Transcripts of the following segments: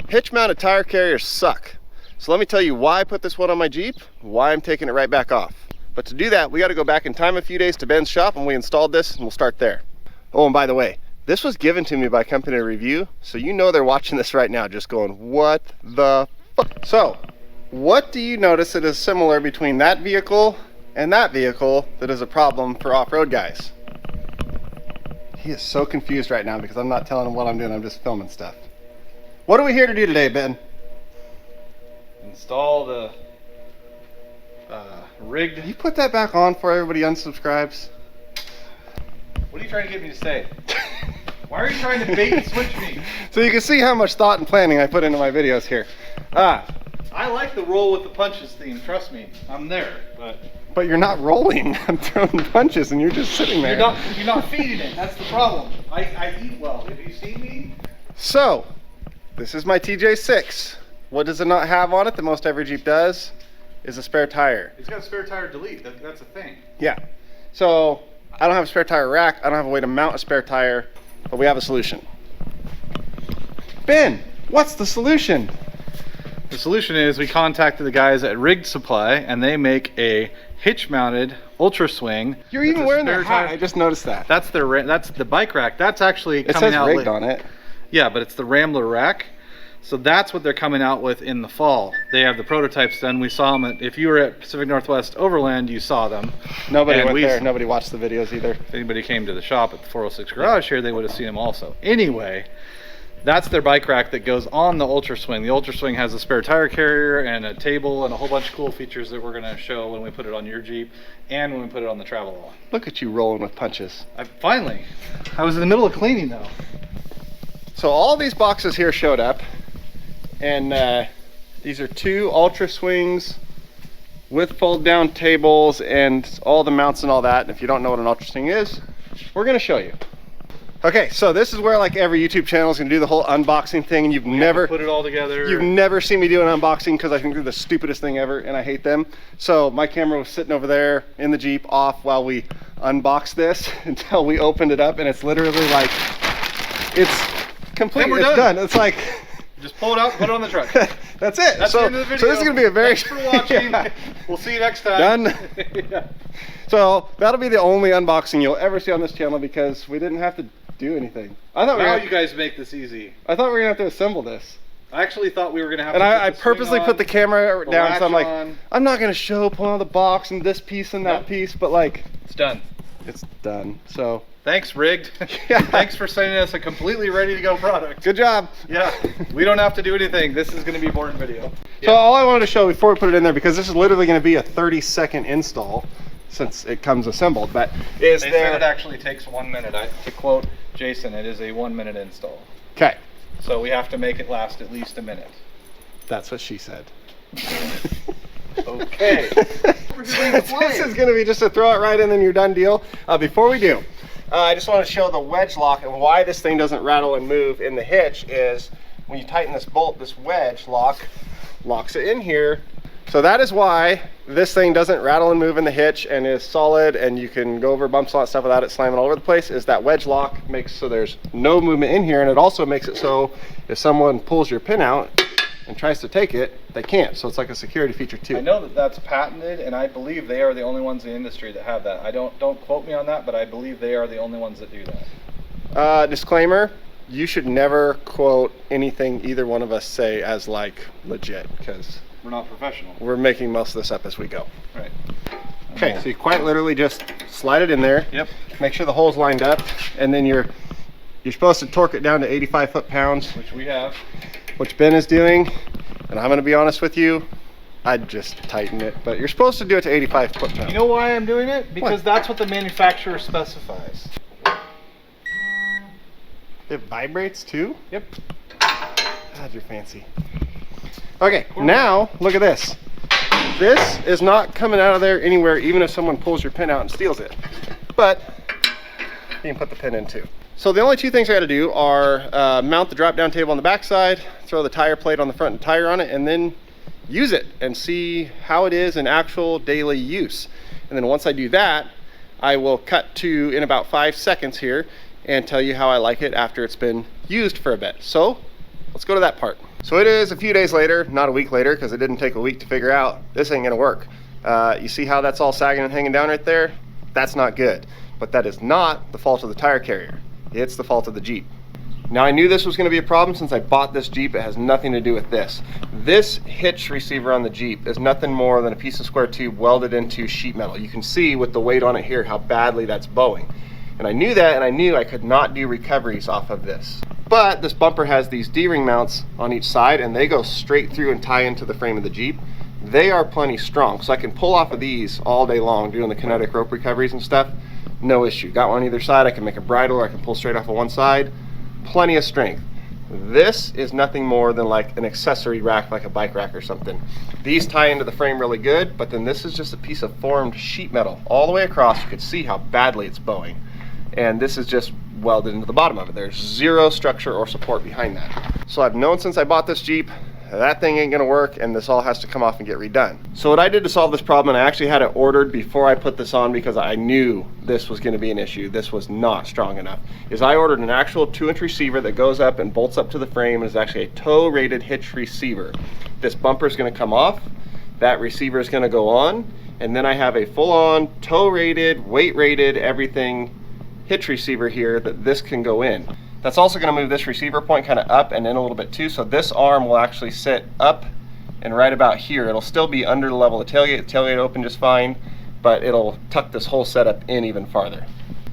Hitch mounted tire carriers suck. So let me tell you why I put this one on my Jeep, why I'm taking it right back off. But to do that, we got to go back in time a few days to Ben's shop, and we installed this, and we'll start there. Oh, and by the way, this was given to me by Company Review, so you know they're watching this right now just going, what the fuck? So, what do you notice that is similar between that vehicle and that vehicle that is a problem for off-road guys? He is so confused right now because I'm not telling him what I'm doing, I'm just filming stuff. What are we here to do today, Ben? Install the rigged... Can you put that back on before everybody unsubscribes? What are you trying to get me to say? Why are you trying to bait and switch me? So you can see how much thought and planning I put into my videos here. I like the roll with the punches theme, trust me. I'm there, but you're not rolling. I'm throwing punches and you're just sitting there. You're not feeding it, that's the problem. I eat well. Have you seen me? So, this is my TJ6. What does it not have on it that most every Jeep does? Is a spare tire. It's got a spare tire delete, that's a thing. Yeah. So, I don't have a spare tire rack, I don't have a way to mount a spare tire, but we have a solution. Ben, what's the solution? The solution is we contacted the guys at Rigged Supply, and they make a hitch-mounted UltraSwing. You're even wearing their hat. I just noticed that. That's the bike rack. That's actually coming out. It says rigged on it. Yeah, but it's the Rambler rack. So that's what they're coming out with in the fall. They have the prototypes done. We saw them if you were at Pacific Northwest Overland, you saw them. Nobody went there. Nobody watched the videos either. If anybody came to the shop at the 406 garage here, they would have seen them also. Anyway, that's their bike rack that goes on the UltraSwing. The UltraSwing has a spare tire carrier and a table and a whole bunch of cool features that we're going to show when we put it on your Jeep and when we put it on the Travelall. Look at you rolling with punches. Finally. I was in the middle of cleaning though. So all these boxes here showed up, and these are 2 UltraSwings with fold down tables and all the mounts and all that. And if you don't know what an UltraSwing is, we're going to show you. Okay, so this is where like every YouTube channel is going to do the whole unboxing thing, and you've never put it all together. You've never seen me do an unboxing because I think they're the stupidest thing ever and I hate them. So my camera was sitting over there in the Jeep off while we unboxed this until we opened it up, and it's literally like, it's completely done. It's like, just pull it out, put it on the truck. That's it. That's the end of the video. So this is going to be a very... Thanks for watching. Yeah. We'll see you next time. Done. Yeah. So that'll be the only unboxing you'll ever see on this channel because we didn't have to do anything. I thought now you guys make this easy. I thought we were going to have to assemble this. I actually thought we were going to have and to I purposely put the camera down, so I'm like, I'm not going to show pulling out the box and this piece and that piece, but like... It's done. It's done, so... Thanks, Rigged. Yeah. Thanks for sending us a completely ready to go product. Good job. Yeah, we don't have to do anything. This is going to be a boring video. So all I wanted to show before we put it in there, because this is literally going to be a 30-second install since it comes assembled, but is they said it actually takes 1 minute. To quote Jason, it is a 1 minute install. Okay. So we have to make it last at least a minute. That's what she said. Okay. This is going to be just to throw it right in and you're done deal. Before we do, I just want to show the wedge lock, and why this thing doesn't rattle and move in the hitch is when you tighten this bolt, this wedge lock locks it in here. So that is why this thing doesn't rattle and move in the hitch and is solid, and you can go over bumps and all that stuff without it slamming all over the place. Is that wedge lock makes so there's no movement in here, and it also makes it so if someone pulls your pin out and tries to take it, they can't. So it's like a security feature too. I know that that's patented, and I believe they are the only ones in the industry that have that. Don't quote me on that, but I believe they are the only ones that do that. Disclaimer, you should never quote anything either one of us say as like legit, because we're not professional. We're making most of this up as we go. Right. Okay, so you quite literally just slide it in there. Yep. Make sure the hole's lined up, and then you're supposed to torque it down to 85 foot-pounds. Which we have. Which Ben is doing, and I'm going to be honest with you, I'd just tighten it, but you're supposed to do it to 85 foot-pounds. You know why I'm doing it? Because that's what the manufacturer specifies. It vibrates too? Yep. God, you're fancy. Okay, now look at this. This is not coming out of there anywhere, even if someone pulls your pin out and steals it. But you can put the pin in too. So the only two things I got to do are mount the drop-down table on the back side, throw the tire plate on the front and tire on it, and then use it and see how it is in actual daily use. And then once I do that, I will cut to in about 5 seconds here and tell you how I like it after it's been used for a bit. So let's go to that part. So it is a few days later, not a week later, because it didn't take a week to figure out this ain't gonna work. You see how that's all sagging and hanging down right there? That's not good. But that is not the fault of the tire carrier. It's the fault of the Jeep. Now I knew this was gonna be a problem since I bought this Jeep. It has nothing to do with this. This hitch receiver on the Jeep is nothing more than a piece of square tube welded into sheet metal. You can see with the weight on it here how badly that's bowing. And I knew that, and I knew I could not do recoveries off of this. But this bumper has these D-ring mounts on each side, and they go straight through and tie into the frame of the Jeep. They are plenty strong, so I can pull off of these all day long doing the kinetic rope recoveries and stuff. No issue. Got one on either side. I can make a bridle, or I can pull straight off of one side. Plenty of strength. This is nothing more than like an accessory rack, like a bike rack or something. These tie into the frame really good, but then this is just a piece of formed sheet metal all the way across. You can see how badly it's bowing. And this is just welded into the bottom of it. There's zero structure or support behind that. So I've known since I bought this Jeep, that thing ain't gonna work, and this all has to come off and get redone. So what I did to solve this problem, and I actually had it ordered before I put this on because I knew this was gonna be an issue, this was not strong enough, is I ordered an actual 2-inch receiver that goes up and bolts up to the frame and is actually a tow-rated hitch receiver. This bumper is gonna come off, that receiver is gonna go on, and then I have a full-on tow-rated, weight-rated, everything hitch receiver here that this can go in. That's also going to move this receiver point kind of up and in a little bit too, so this arm will actually sit up and right about here. It'll still be under the level of the tailgate open just fine, but it'll tuck this whole setup in even farther.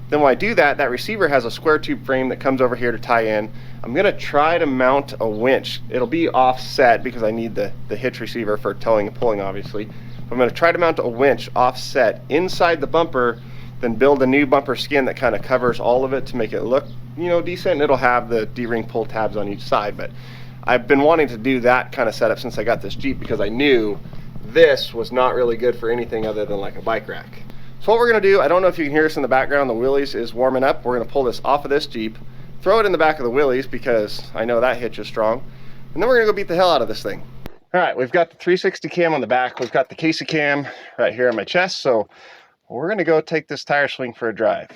Then when I do that, that receiver has a square tube frame that comes over here to tie in. I'm going to try to mount a winch. It'll be offset because I need the hitch receiver for towing and pulling, obviously. But I'm going to try to mount a winch offset inside the bumper, then build a new bumper skin that kind of covers all of it to make it look, you know, decent. And it'll have the D-ring pull tabs on each side. But I've been wanting to do that kind of setup since I got this Jeep because I knew this was not really good for anything other than like a bike rack. So what we're gonna do, I don't know if you can hear us in the background, the Willys is warming up. We're gonna pull this off of this Jeep, throw it in the back of the Willys because I know that hitch is strong. And then we're gonna go beat the hell out of this thing. All right, we've got the 360 cam on the back. We've got the Casey cam right here on my chest. So we're gonna go take this tire swing for a drive.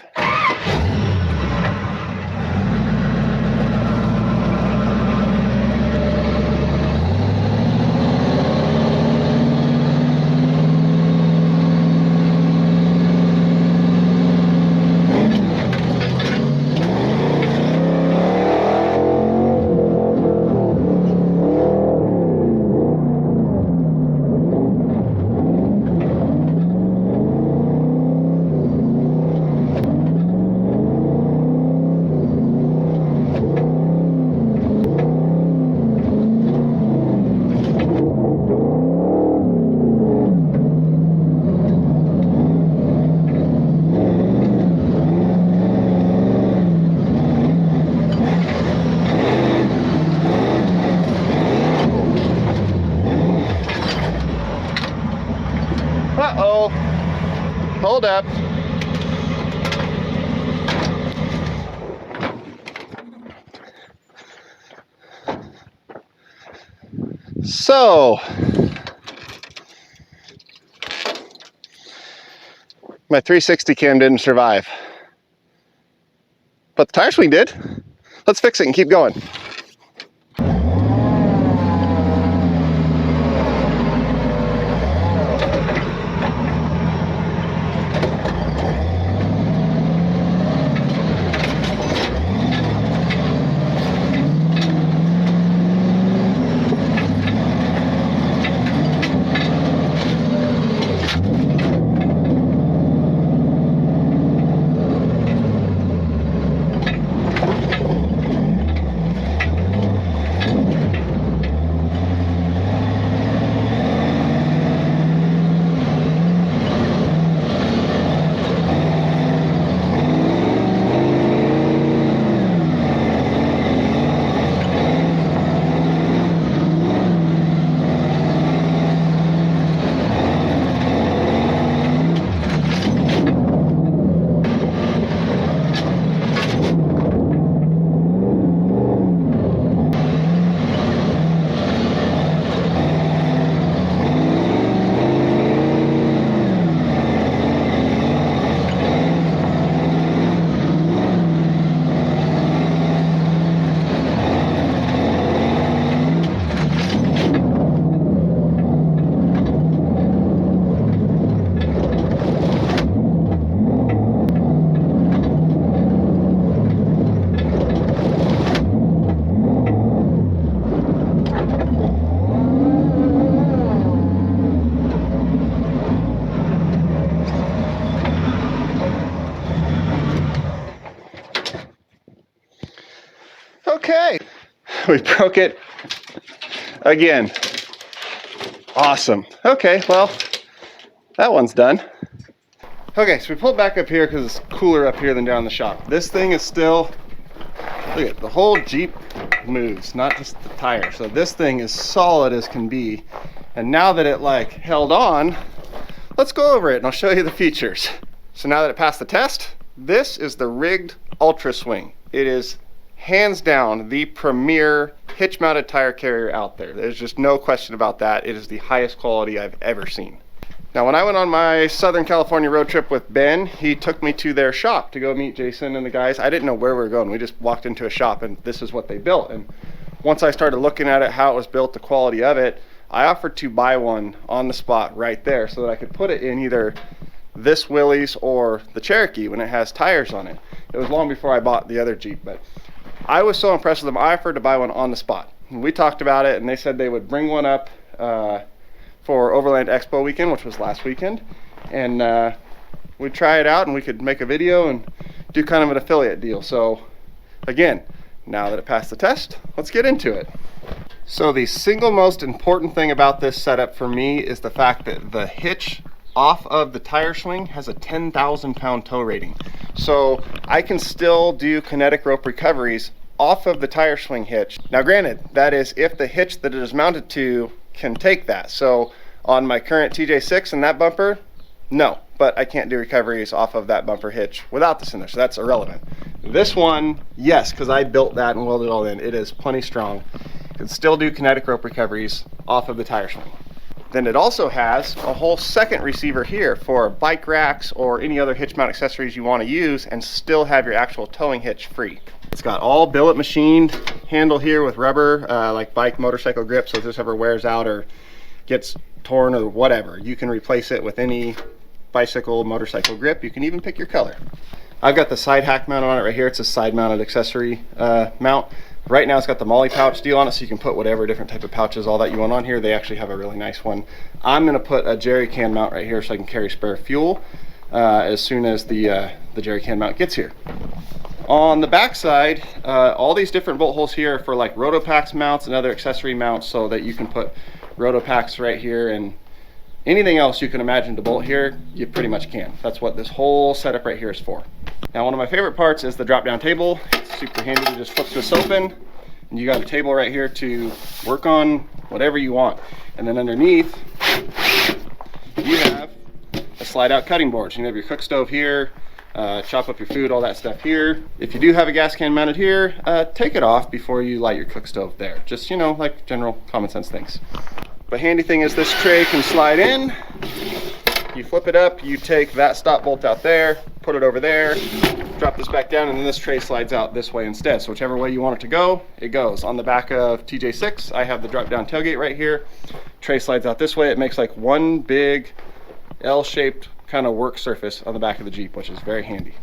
Uh-oh, hold up. So, my 360 cam didn't survive, but the tire swing did. Let's fix it and keep going. Okay, we broke it again. Awesome. Okay, well, that one's done. Okay, so we pulled back up here because it's cooler up here than down in the shop. This thing is still, look at the whole Jeep moves, not just the tire. So this thing is solid as can be. And now that it like held on, let's go over it and I'll show you the features. So now that it passed the test, this is the rigged UltraSwing. It is hands down the premier hitch mounted tire carrier out there. There's just no question about that. It is the highest quality I've ever seen. Now when I went on my Southern California road trip with Ben, he took me to their shop to go meet Jason and the guys. I didn't know where we were going. We just walked into a shop and this is what they built. And once I started looking at it, how it was built, the quality of it, I offered to buy one on the spot right there so that I could put it in either this Willys or the Cherokee when it has tires on it. It was long before I bought the other Jeep, but I was so impressed with them, I offered to buy one on the spot. And we talked about it and they said they would bring one up for Overland Expo weekend, which was last weekend, and we'd try it out and we could make a video and do kind of an affiliate deal. So again, now that it passed the test, let's get into it. So the single most important thing about this setup for me is the fact that the hitch off of the tire swing has a 10,000 pound tow rating. So I can still do kinetic rope recoveries off of the tire swing hitch. Now granted, that is if the hitch that it is mounted to can take that. So on my current TJ6 and that bumper, no, but I can't do recoveries off of that bumper hitch without this in there, so that's irrelevant. This one, yes, because I built that and welded it all in. It is plenty strong. You can still do kinetic rope recoveries off of the tire swing. Then it also has a whole second receiver here for bike racks or any other hitch mount accessories you want to use and still have your actual towing hitch free. It's got all billet machined handle here with rubber, like bike motorcycle grip, so if this ever wears out or gets torn or whatever, you can replace it with any bicycle, motorcycle grip. You can even pick your color. I've got the side hack mount on it right here. It's a side mounted accessory mount. Right now it's got the molly pouch deal on it, so you can put whatever different type of pouches, all that you want on here. They actually have a really nice one. I'm gonna put a jerry can mount right here so I can carry spare fuel as soon as the jerry can mount gets here. On the back side, all these different bolt holes here are for like Rotopax mounts and other accessory mounts, so that you can put Rotopax right here, and anything else you can imagine to bolt here, you pretty much can. That's what this whole setup right here is for. Now one of my favorite parts is the drop down table. It's super handy to just flip this open and you got a table right here to work on whatever you want. And then underneath you have a slide out cutting board. So you have your cook stove here, chop up your food, all that stuff here. If you do have a gas can mounted here, take it off before you light your cook stove there. Just, you know, like general common sense things. But handy thing is this tray can slide in. You flip it up, you take that stop bolt out there, put it over there, drop this back down, and then this tray slides out this way instead. So whichever way you want it to go, it goes. On the back of TJ6, I have the drop down tailgate right here. Tray slides out this way. It makes like one big L-shaped kind of work surface on the back of the Jeep, which is very handy.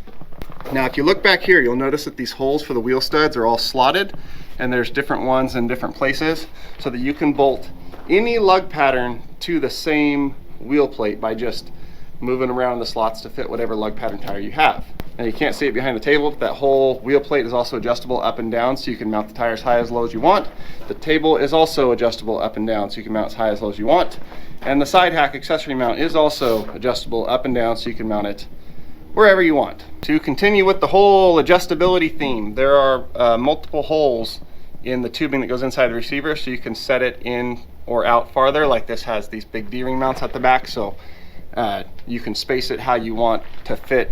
Now if you look back here, you'll notice that these holes for the wheel studs are all slotted, and there's different ones in different places so that you can bolt any lug pattern to the same wheel plate by just moving around the slots to fit whatever lug pattern tire you have. Now you can't see it behind the table, but that whole wheel plate is also adjustable up and down, so you can mount the tires high as low as you want. The table is also adjustable up and down, so you can mount as high as low as you want. And the side hack accessory mount is also adjustable up and down, so you can mount it wherever you want. To continue with the whole adjustability theme, there are multiple holes in the tubing that goes inside the receiver, so you can set it in or out farther. Like this has these big D-ring mounts at the back, so you can space it how you want to fit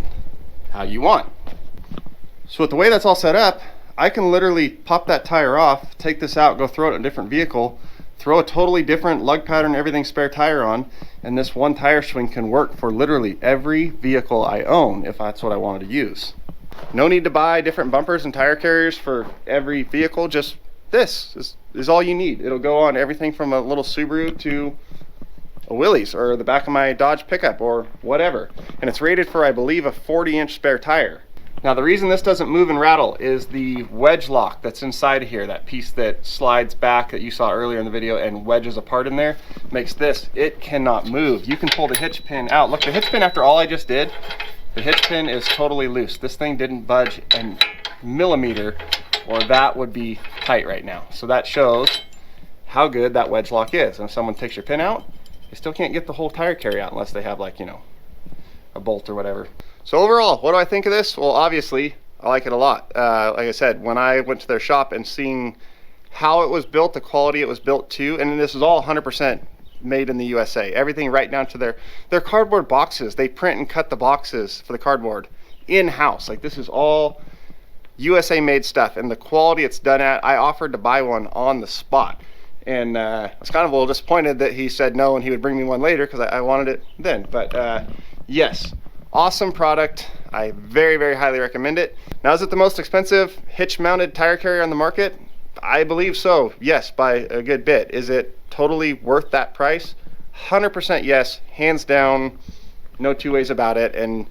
how you want. So with the way that's all set up, I can literally pop that tire off, take this out, go throw it in a different vehicle, throw a totally different lug pattern, everything spare tire on, and this one tire swing can work for literally every vehicle I own if that's what I wanted to use. No need to buy different bumpers and tire carriers for every vehicle. Just this is all you need. It'll go on everything from a little Subaru to a Willys or the back of my Dodge pickup or whatever. And it's rated for, I believe, a 40-inch spare tire. Now the reason this doesn't move and rattle is the wedge lock that's inside of here, that piece that slides back that you saw earlier in the video and wedges apart in there, makes this, it cannot move. You can pull the hitch pin out. Look, the hitch pin, after all I just did, the hitch pin is totally loose. This thing didn't budge a millimeter or that would be tight right now. So that shows how good that wedge lock is. And if someone takes your pin out, they still can't get the whole tire carry out unless they have, like, you know, a bolt or whatever. So overall, what do I think of this? Well, obviously, I like it a lot. Like I said, when I went to their shop and seeing how it was built, the quality it was built to, and this is all 100% made in the USA. Everything right down to their cardboard boxes. They print and cut the boxes for the cardboard in-house. Like, this is all USA made stuff, and the quality it's done at, I offered to buy one on the spot. And I was kind of a little disappointed that he said no and he would bring me one later, because I wanted it then. But yes, awesome product. I very, very highly recommend it. Now, is it the most expensive hitch-mounted tire carrier on the market? I believe so, yes, by a good bit. Is it totally worth that price? 100% yes, hands down, no two ways about it. And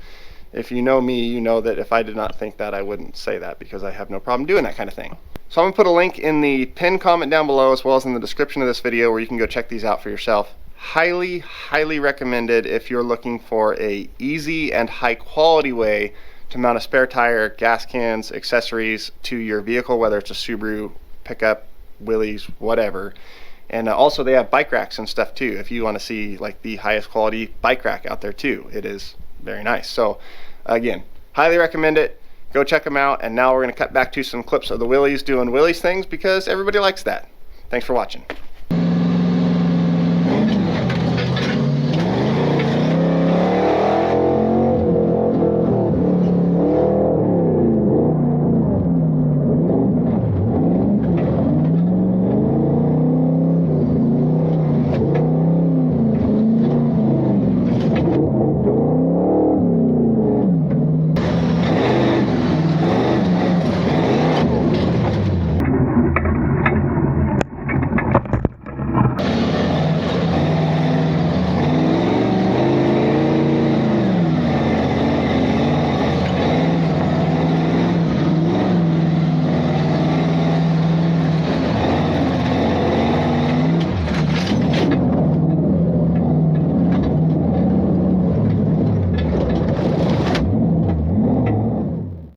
if you know me, you know that if I did not think that, I wouldn't say that, because I have no problem doing that kind of thing. So I'm gonna put a link in the pinned comment down below, as well as in the description of this video, where you can go check these out for yourself. Highly, highly recommended if you're looking for a easy and high quality way to mount a spare tire, gas cans, accessories to your vehicle, whether it's a Subaru, pickup, Willys, whatever. And also they have bike racks and stuff too, if you want to see like the highest quality bike rack out there too. It is very nice. So again, highly recommend it. Go check them out. And now we're going to cut back to some clips of the Willys doing Willys things, because everybody likes that. Thanks for watching.